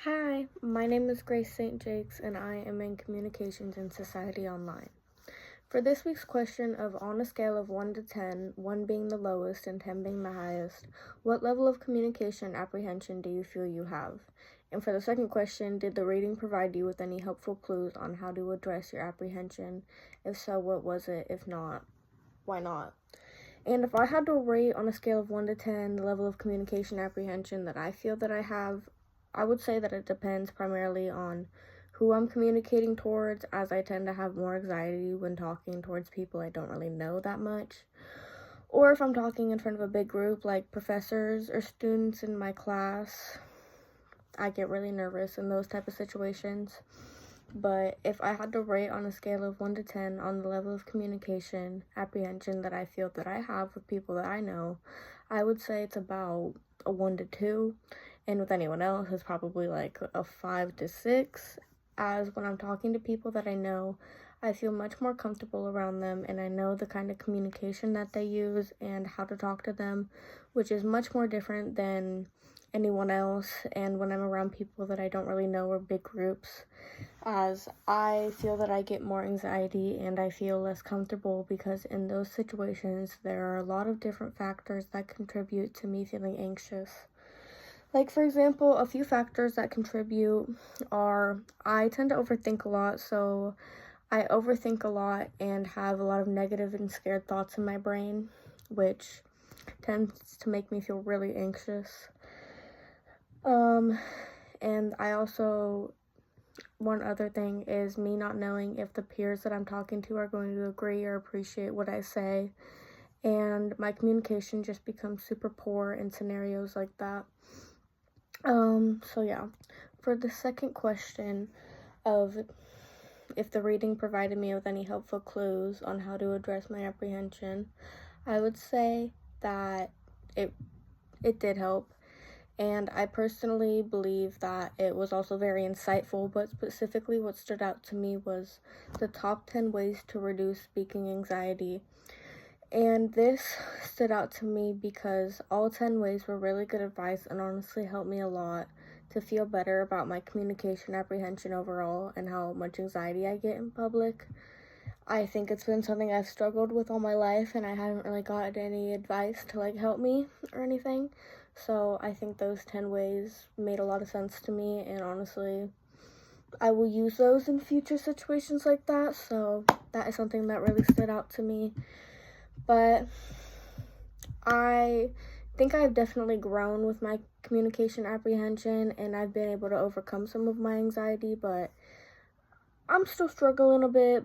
Hi, my name is Grace St. Jakes and I am in Communications and Society Online. For this week's question of on a scale of 1 to 10, 1 being the lowest and 10 being the highest, what level of communication apprehension do you feel you have? And for the second question, did the reading provide you with any helpful clues on how to address your apprehension? If so, what was it? If not, why not? And if I had to rate on a scale of 1 to 10 the level of communication apprehension that I feel that I have, I would say that it depends primarily on who I'm communicating towards, as I tend to have more anxiety when talking towards people I don't really know that much. Or if I'm talking in front of a big group like professors or students in my class, I get really nervous in those type of situations. But if I had to rate on a scale of 1 to 10 on the level of communication apprehension that I feel that I have with people that I know, I would say it's about a 1 to 2. And with anyone else, it's probably like a 5 to 6. As when I'm talking to people that I know, I feel much more comfortable around them and I know the kind of communication that they use and how to talk to them, which is much more different than anyone else. And when I'm around people that I don't really know or big groups, as I feel that I get more anxiety and I feel less comfortable because in those situations there are a lot of different factors that contribute to me feeling anxious. Like, for example, a few factors that contribute are I tend to overthink a lot, so I overthink a lot and have a lot of negative and scared thoughts in my brain, which tends to make me feel really anxious. And I also, one other thing is me not knowing if the peers that I'm talking to are going to agree or appreciate what I say, and my communication just becomes super poor in scenarios like that. So yeah, for the second question of if the reading provided me with any helpful clues on how to address my apprehension, I would say that it did help. And I personally believe that it was also very insightful, but specifically what stood out to me was the top 10 ways to reduce speaking anxiety. And this stood out to me because all 10 ways were really good advice and honestly helped me a lot to feel better about my communication apprehension overall and how much anxiety I get in public. I think it's been something I've struggled with all my life and I haven't really gotten any advice to help me or anything. So I think those 10 ways made a lot of sense to me, and honestly, I will use those in future situations like that. So that is something that really stood out to me. But I think I've definitely grown with my communication apprehension and I've been able to overcome some of my anxiety, but I'm still struggling a bit,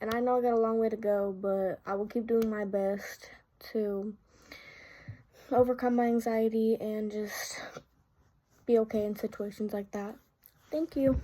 and I know I got a long way to go, but I will keep doing my best to overcome my anxiety and just be okay in situations like that. Thank you.